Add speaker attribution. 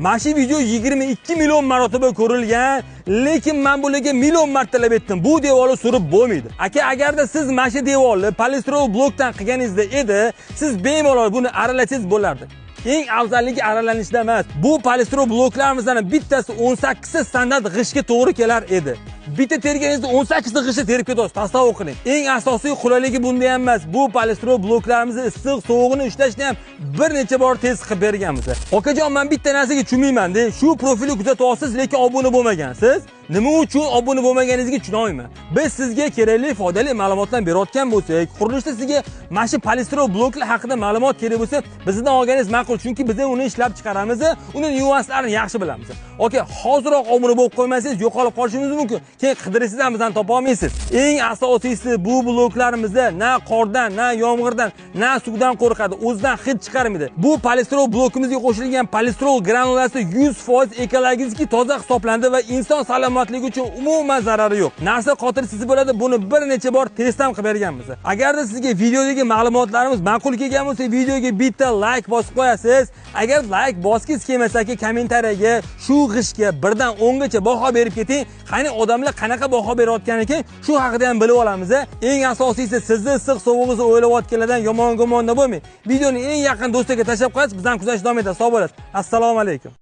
Speaker 1: Mana shu video 22 million marotaba ko'rilgan, lekin men bularga million martalab aytdim. Bu devorni surib bo'lmaydi. Aka, agarda siz mana shu devorni polistirol blokdan qilganingizda edi, siz bemalol buni aralasangiz bo'lardi. Eng afzalligi aralanishda emas. Bu polistirol bloklarimizdan bittasi 18 ta standart g'ishtga to'g'ri kelar edi. Bitta terganingizda 18 ta g'ishtni terib ketasiz. Tasavvur qiling. Eng asosiy qulayligi bunda ham emas. Bu polistirol bloklarimizni issiq, sovuqni ushlashni ham bir necha bor tez qilib berganmiz. Okajon, men bitta narsaga tushunmayman-da. Shu profilni kuzatyapsiz, lekin obuna bo'lmagansiz. Nima uchun obuna bo'lmaganingizga tushunmayman. Biz sizga kerakli, foydali ma'lumotlar berayotgan bo'lsak, qurilishda sizga mana shu polistirol bloklar haqida ma'lumot kerak bo'lsa, bizdan olganingiz ma'qul, chunki biz uni ishlab chiqaramiz, uni nyuanslarini yaxshi bilamiz. Okay, hoziroq obuna bo'lib qo'ymasangiz, yo'qolib qolishingiz mumkin. Keyin qidirsangiz ham bizdan topa olmaysiz. Eng asosiysi, bu bloklarimizda na qordan, na yomg'irdan, na suvdan qo'rqadi, o'zidan hid chiqarmaydi. Bu polistirol blokimizga qo'shilgan polistirol granulasi 100% ekologik toza hisoblandi va inson salomatligi uchun umuman zarari yo'q. Narsa qotirsiz bo'ladi, buni bir necha bor test ham qilib berganmiz. Agarda sizga videodagi ma'lumotlarimiz ma'qul kelgan bo'lsa, videoga bitta like bosib qo'yasiz. Agar like bosgingiz kelmasa-ki, kommentariyaga shu g'ishtga 1 dan 10 gacha baho berib keting. Qani odamlar qanaqa baho berayotganiga shu haqida ham bilib olamiz. Eng asosiysi, sizni issiq sovug'ingizni o'ylayotganlardan yomon gumonda bo'lmang. Videoni eng yaqin do'stlarga tashlab qo'yasiz, bizdan kuzatishni davom etasiz. Sog' bo'lasiz. Assalomu alaykum.